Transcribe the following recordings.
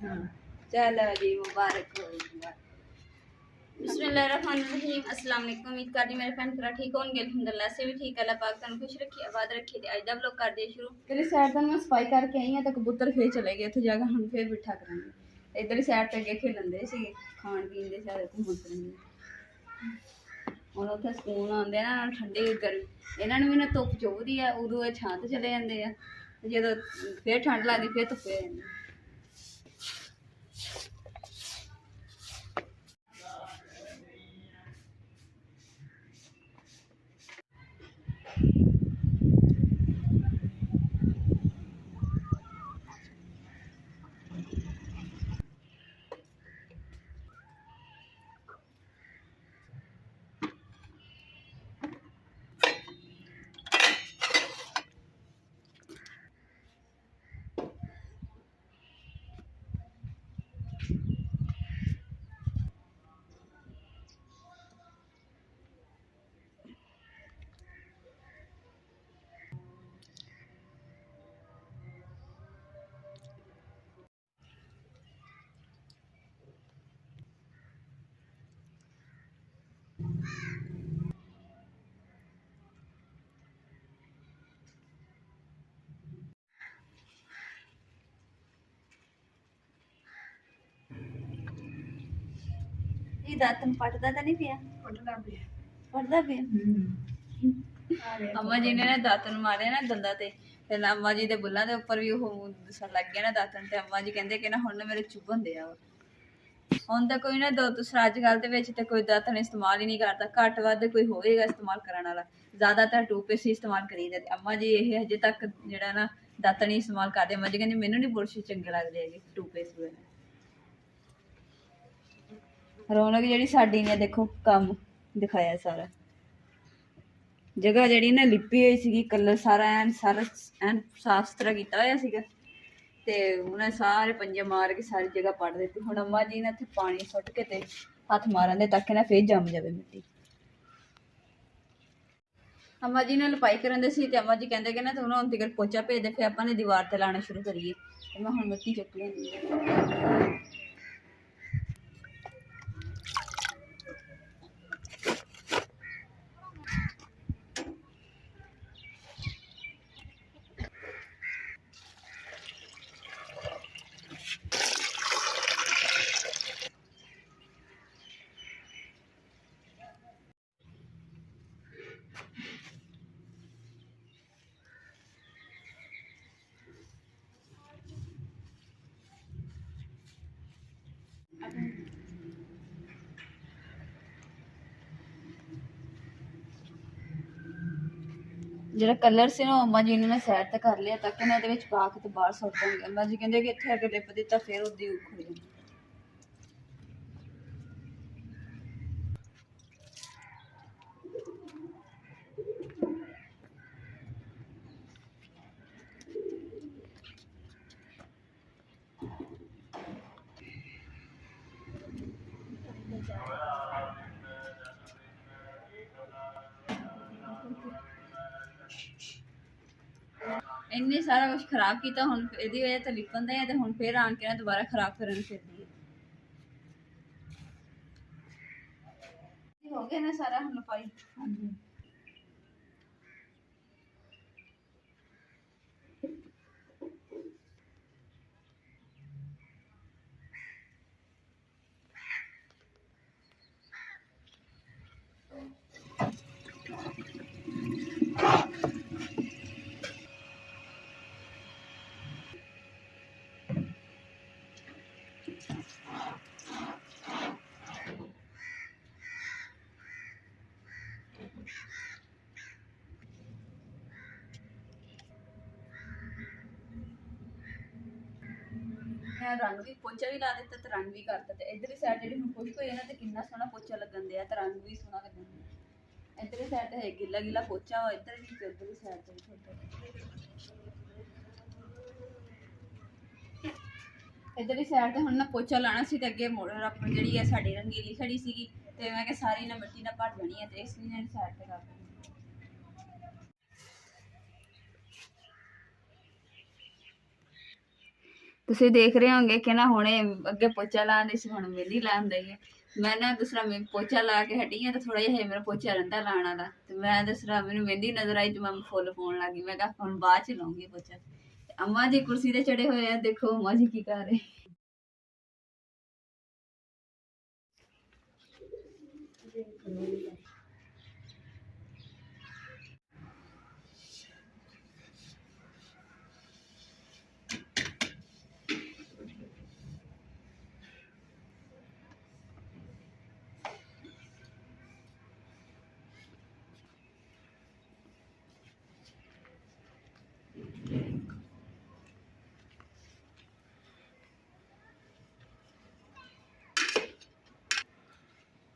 हाँ चलो जी मुबारक हो बिस्मिल्लाहिर्रहमानिर्रहीम अस्सलाम वालेकुम। उम्मीद करती मेरे भैन भरा ठीक होंगे। अल्हम्दुलिल्लाह से भी ठीक। अल्लाह पाक तुम खुश रखी आबाद रखी। अज दा व्लॉग कर दिए शुरू। तेरी साइड तो मैं सफाई करके आई हाँ तो कबूतर फिर चले गए उत्थे जाकर हम फिर बिठा करांगे। इधर ही साइड ते अगे खेलन दे सी खाण पीन दे शायद घूमन फिरन ਹੁਣ ਉੱਥੇ ਸਕੂਨ ਆਉਂਦੇ ਨਾ ਠੰਡੀ ਗਰਮੀ ਇਹਨਾਂ ਨੂੰ ਵੀ ਨਾ ਧੁੱਪ ਚੁੱਭਦੀ ਆ ਉਦੋਂ ਇਹ ਛਾਂ ਤੇ ਚਲੇ ਜਾਂਦੇ ਆ ਤੇ ਜਦੋਂ ਫਿਰ ਠੰਡ ਲੱਗਦੀ ਫਿਰ ਧੁੱਪੇ ਆ ਜਾਂਦੇ ਇਹ ਦਾਤਨ ਪਟਦਾ ਤਾਂ ਨਹੀਂ ਪਿਆ पटना पे ਪਟਦਾ ਪਿਆ अम्मा जी ने ना दातन मारे ना दंदा ते फिर अम्मा जी दे बुल्लां दे उपर भी ओह दसन लग गया ना दातन ते अम्मा जी कहंदे कि ना हुण ना मेरे चुभन दे आ हुण तां कोई ना दूसरा अजकल दे विच ते कोई दातन इस्तेमाल ही नहीं करदा घट वध कोई होएगा इस्तेमाल करन वाला ज्यादातर टूथपेस्ट ही इस्तेमाल करीदे अम्मा जी ये हजे तक जेड़ा ना दातन ही इस्तेमाल करदे अम्मा जी कहंदे मैनूं नहीं बुरश चंगे लगदे हैगे टूथपेस्ट वगैरह रौनक जेह्ड़ी साडी ने देखो कम दिखाया सारा जगह ਜਿਹੜੀ ਨਾ ਲਿਪੀ ਹੋਈ ਸੀਗੀ ਕਲਰ ਸਾਰਾ ਐਨ ਸਾਫ ਸੁਥਰਾ ਕੀਤਾ ਹੋਇਆ ਸੀਗਾ ਤੇ ਉਹਨੇ ਸਾਰੇ ਪੰਜੇ ਮਾਰ ਕੇ ਸਾਰੀ ਜਗ੍ਹਾ ਪੱਟ ਦਿੱਤੀ ਹੁਣ ਅੰਮਾ ਜੀ ਨੇ ਇੱਥੇ ਪਾਣੀ ਸੁੱਟ ਕੇ ਤੇ ਹੱਥ ਮਾਰਨ ਦੇ ਤੱਕ ਨਾ ਫੇਰ ਜੰਮ ਜਾਵੇ ਮਿੱਟੀ ਅੰਮਾ ਜੀ ਨੇ ਲਪਾਈ ਕਰਨ ਦੇ ਸੀ ਤੇ ਅੰਮਾ ਜੀ ਕਹਿੰਦੇ ਕਿ ਨਾ ਤੂੰ ਨਾ ਹੁਣ ਤਿਕਰ ਪੋਚਾ ਭੇਜ ਦੇ ਫਿਰ ਆਪਾਂ ਨੇ ਦੀਵਾਰ ਤੇ ਲਾਣਾ ਸ਼ੁਰੂ ਕਰੀਏ ਤੇ ਮੈਂ ਹੁਣ ਮਿੱਟੀ ਚੁੱਕ ਲੈਂਦੀ ਜਿਹੜਾ ਕਲਰ ਸੀ ਨਾ ਅੰਮਾ ਜੀ ਨੇ ਨਾ ਸਾਈਡ ਤੇ ਕਰ ਲਿਆ ਤਾਂ ਕਿ ਨਾ ਇਹਦੇ ਵਿੱਚ ਪਾ ਕੇ ਤੇ ਬਾਹਰ ਸੁੱਟ ਦਾਂਗੇ ਅੰਮਾ ਜੀ ਕਹਿੰਦੇ ਕਿ ਇੱਥੇ ਅਗਰ ਲਿਪ ਦਿੱਤਾ ਫਿਰ ਉਹਦੀ ਉਖੜ ਜਾਂਦੀ ਇੰਨੇ ਸਾਰਾ ਕੁਝ ਖਰਾਬ ਕੀਤਾ ਹੁਣ ਇਹਦੀ ਵਜ੍ਹਾ ਤੇ ਲਿਪਣ ਦਾ ਹੈ ਤੇ ਹੁਣ ਫੇਰ ਆਣ ਕੇ ਨਾ ਦੁਬਾਰਾ ਖਰਾਬ ਕਰਨ ਫਿਰਦੀ ਹੈ ਹੋ ਗਿਆ ਨਾ ਸਾਰਾ ਹੁਣ ਪਾਈ ਹਾਂਜੀ रंग भी पोचा भी ला दिता तो रंग भी करता तो इधर साइड जी हम खुश हुई ना तो कितना सोहना पोचा लगन दिया तो रंग भी सोहना लगन दिया इधर साइड है गिला गिला पोचा हो इधर भी तो इधर साइड इधर साइड हम ना पोचा लाना सी ते अगे मोड़ अपन जी है साड़ी रंगीली खड़ी सी तो मैं सारी ना मिट्टी ना भर जानी है तो इसलिए साइड पर कर ਤੁਸੀਂ ਦੇਖ ਰਹੇ ਹੋਗੇ ਕਿ ਨਾ ਹੁਣੇ ਅੱਗੇ ਪੋਚਾ ਲਾਉਂਦੇ ਸੀ, ਹੁਣ ਮਹਿੰਦੀ ਲਾਉਂਦੇ ਹੈ। ਮੈਂ ਨਾ ਦੂਸਰਾ ਮੈਂ ਪੋਚਾ ਲਾ ਕੇ ਹਟੀ ਹਾਂ, ਤੇ ਥੋੜਾ ਜਿਹਾ ਮੇਰਾ ਪੋਚਾ ਰਹਿੰਦਾ ਲਾਉਣ ਵਾਲਾ, ਤੇ ਮੈਂ ਦੂਸਰਾ ਮੈਨੂੰ ਮਹਿੰਦੀ ਨਜ਼ਰ ਆਈ ਤੇ ਮੈਂ ਫੁੱਲ ਪਾਉਣ ਲੱਗੀ। ਮੈਂ ਕਿਹਾ ਹੁਣ ਬਾਅਦ ਚ ਲਾਉਂਗੀ ਪੋਚਾ। ਤੇ ਅੰਮਾ ਜੀ ਕੁਰਸੀ ਤੇ ਚੜੇ ਹੋਏ ਆ, ਦੇਖੋ ਅੰਮਾ ਜੀ ਕੀ ਕਰ ਰਹੇ।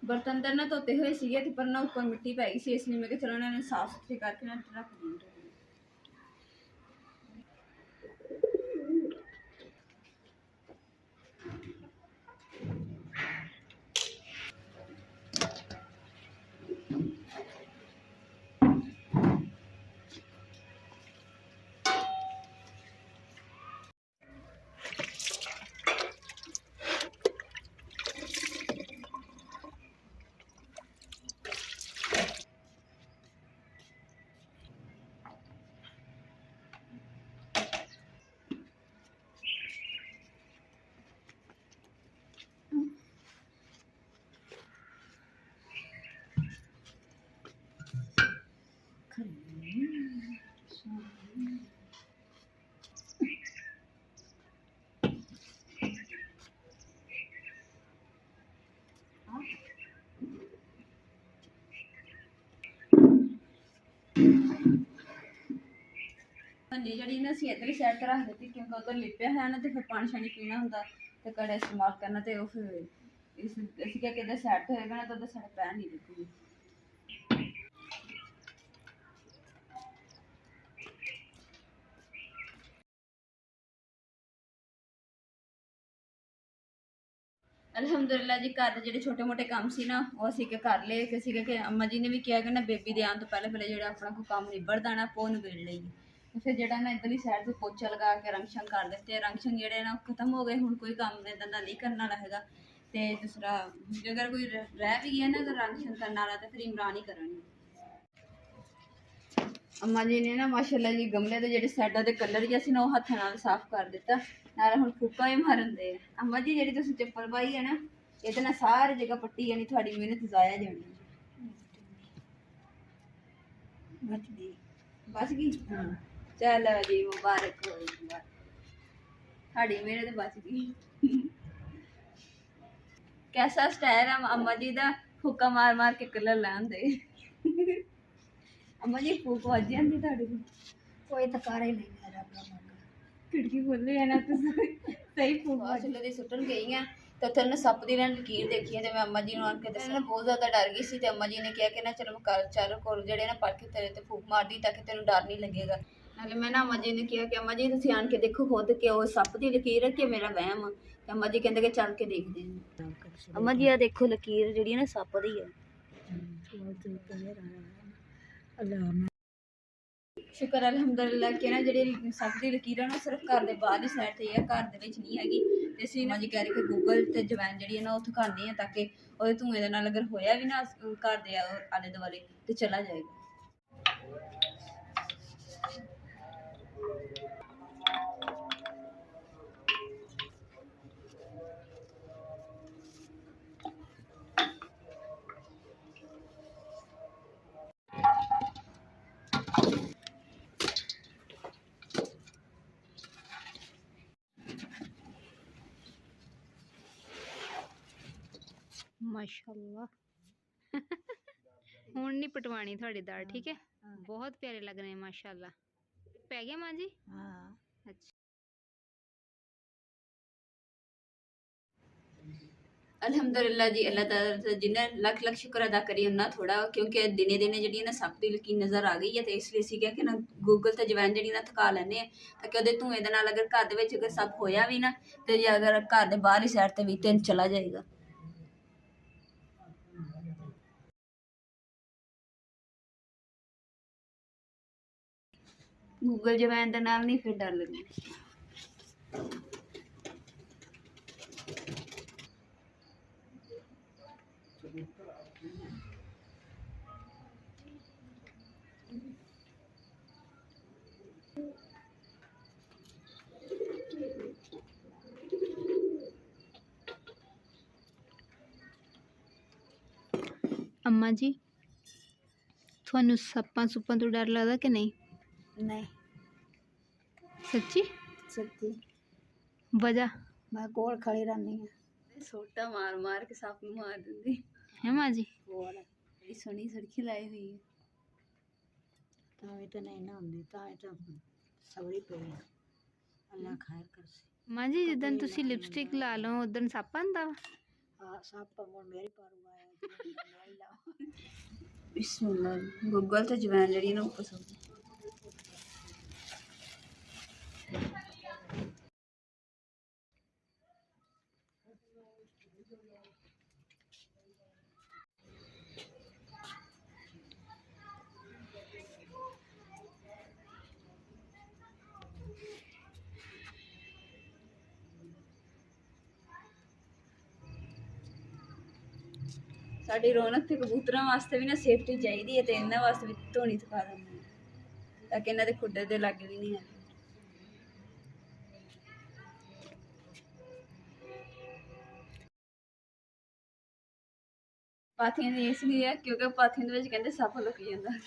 बर्तन तो ना धोते हुए सीगे पर ना ऊपर मिट्टी पै गई सी, इसलिए मैं चलो ना साफ सुथरे करके ना रख दी। ਹਾਂਜੀ ਜਿਹੜੀ ਨਾ ਅਸੀਂ ਇੱਧਰਲੀ ਸਾਈਡ ਤੇ ਰੱਖ ਦਿੱਤੀ, ਕਿਉਂਕਿ ਉਧਰ ਲਿਪਿਆ ਹੋਇਆ ਨਾ, ਤੇ ਫਿਰ ਪਾਣੀ ਸ਼ਾਣੀ ਪੀਣਾ ਹੁੰਦਾ ਤੇ ਕੜਾ ਇਸਤੇਮਾਲ ਕਰਨਾ, ਤੇ ਉਹ ਫਿਰ ਇਸ ਅਸੀਂ ਕਿਹਾ ਕਿ ਇੱਧਰ ਸਾਈਡ ਤੇ ਹੋਏਗਾ ਨਾ ਤਾਂ ਉਧਰ ਸਾਡੇ ਪੈਰ ਨਹੀਂ ਲੱਗੂਗੀ। ਅਲਹਮਦੁਲਿਲਾ ਜੀ, ਘਰ ਦੇ ਜਿਹੜੇ ਛੋਟੇ ਮੋਟੇ ਕੰਮ ਸੀ ਨਾ ਉਹ ਅਸੀਂ ਕਰ ਲਏ। ਕਿ ਅਸੀਂ ਕਿ ਅੰਮਾ ਜੀ ਨੇ ਵੀ ਕਿਹਾ ਕਿ ਨਾ ਬੇਬੀ ਦੇ ਆਉਣ ਤੋਂ ਪਹਿਲੇ ਪਹਿਲੇ ਜਿਹੜਾ ਆਪਣਾ ਕੋਈ ਕੰਮ ਨਿਬੜਦਾ ਨਾ ਉਹ ਨਿਬੇੜ ਲਈ। ਤੇ ਫਿਰ ਜਿਹੜਾ ਨਾ ਇੱਧਰਲੀ ਸਾਈਡ ਤੇ ਪੋਚਾ ਲਗਾ ਕੇ ਰੰਗ ਸ਼ੰਗ ਕਰ ਦਿੱਤੇ। ਰੰਗ ਸ਼ੰਗ ਜਿਹੜੇ ਨਾ ਖਤਮ ਹੋ ਗਏ, ਹੁਣ ਕੋਈ ਕੰਮ ਇੱਦਾਂ ਦਾ ਨਹੀਂ ਕਰਨ ਵਾਲਾ ਹੈਗਾ। ਤੇ ਦੂਸਰਾ ਜੇਕਰ ਕੋਈ ਰਹਿ ਵੀ ਗਿਆ ਨਾ ਅਗਰ ਰੰਗ ਸ਼ੰਗ ਕਰਨ ਵਾਲਾ ਤਾਂ ਫਿਰ ਇਮਰਾਨ ਹੀ ਕਰਨਗੇ। ਅੰਮਾ ਜੀ ਨੇ ਨਾ ਮਾਸ਼ਾਅੱਲਾ ਜੀ ਗਮਲੇ ਦੇ ਜਿਹੜੇ ਸਾਈਡਾਂ ਦੇ ਕਲਰ ਜਿਹਾ ਸੀ ਨਾ ਉਹ ਹੱਥਾਂ ਨਾਲ ਸਾਫ਼ ਕਰ ਦਿੱਤਾ, ਨਾਲ ਹੁਣ ਫੂਕਾ ਵੀ ਮਾਰਨ ਦੇ। ਅੰਮਾ ਜੀ ਜਿਹੜੀ ਤੁਸੀਂ ਚੱਪਲ ਪਾਈ ਹੈ ਨਾ ਇਹਦੇ ਨਾਲ ਸਾਰੀ ਜਗ੍ਹਾ ਪੱਟੀ ਜਾਣੀ, ਤੁਹਾਡੀ ਮਿਹਨਤ ਜ਼ਾਇਆ ਜਾਣੀ। बच गई हाँ। चलो जी मुबारक हो, साड़ी मेरे तो बच गई। कैसा स्टाइल है अम्मा जी का, फूका मार मार के कलर लाने। अम्मा जी फूक बज जाती थोड़ी कोई तो कर ही नहीं मेरा खिड़की खोली है ना तो सही फूक चलो दी सुटन गई है। तो उत्थे ना सप की ना लकीर देखी है, तो मैं अम्मा जी ने आके दसना बहुत ज़्यादा डर गई सी। अम्मा जी ने कहा कि ना चलो कर चल कोल जेडे ना पढ़ के तेरे ते फूक मार दी ताकि तेन डर नहीं लगेगा। नाले मैं ना अम्मा जी ने कहा कि अम्मा जी तुसीं आन के देखो खुद कि वो सप की लकीर है कि मेरा वहम। तो अम्मा जी कहते कि चल के देखते हैं। अम्मा जी आ देखो लकीर जी ना सप की है। शुक्र अलहमदुलिल्लाह कि ना जी सप की लकीर ना सिर्फ घर के बाहर ही साइड से है, घर के नहीं हैगी। ਤੇ ਅਸੀਂ ਨਾ ਜੀ ਕਹਿ ਰਹੇ ਕਿ ਗੂਗਲ ਤੇ ਜਵੈਨ ਜਿਹੜੀ ਹੈ ਨਾ ਉਹ ਦਿਖਾਉਂਦੇ ਆ, ਤਾਂ ਕਿ ਉਹਦੇ ਧੂਏ ਦੇ ਨਾਲ ਅਗਰ ਹੋਇਆ ਵੀ ਨਾ ਘਰ ਦੇ ਆਲੇ ਦੁਆਲੇ ਤੇ ਚਲਾ ਜਾਏਗਾ। माशाल्लाह हुण नहीं पटवानी थोड़ी दाल, ठीक है। बहुत प्यारे लग रहे हैं माशाल्लाह। पै गया मां जी? हाँ। अच्छा अल्हम्दुलिल्लाह जी, अल्लाह ताला जिन्ना लख लख शुक्र अदा करिए उन्ना थोड़ा, क्योंकि दिने दिने जी ना सप की लकीर नज़र आ गई है। तो इसलिए असीं क्या कि ना गूगल ते जवैन जी ना थका लैने ताकि वो धुएं दे नाल अगर घर दे अगर सप होया भी ना तो अगर घर दे बाहरली साइड ते भी ते चला जाएगा। गूगल जवैन दे नाल नहीं फिर डर लगना। अम्मा जी ਤੁਹਾਨੂੰ ਸੱਪਾਂ ਸੁੱਪਾਂ ਤੋਂ ਡਰ ਲੱਗਦਾ ਕਿ ਨਹੀਂ? नहीं ਸੱਚੀ? सच्ची ਵਜ੍ਹਾ मैं कोल खड़ी रहनी है सोटा मार मार के सांप नूं मार दिंदी ਹੈ ਮਾਂ ਜੀ? और बड़ी सोहनी सड़की लाई हुई है तो नहीं ना होंदी तो सवरी पई है अल्लाह खैर करसे ਮਾਂ ਜੀ ਜਿੱਦਣ ਤੁਸੀਂ ਲਿਪਸਟਿਕ ਲਾ ਲਓ ਉਦੋਂ ਸੱਪ ਆਉਂਦਾ ਵਾ? हाँ सांप मोर मेरे पर हुआ है बिस्मिल्लाह गूगल ते जवैन जड़ी ना पसंद साड़ी रौनक ते कबूतरां वास्ते भी ना सेफ्टी चाहिदी है ते इन्हां वास्ते भी धोनी सिखा दिंदे ताकि इन्हां दे खुड्डे दे लागे भी नहीं आए पाथियां दी इसलिए क्योंकि पाथियां दे विच कहंदे सप्प लुक जांदा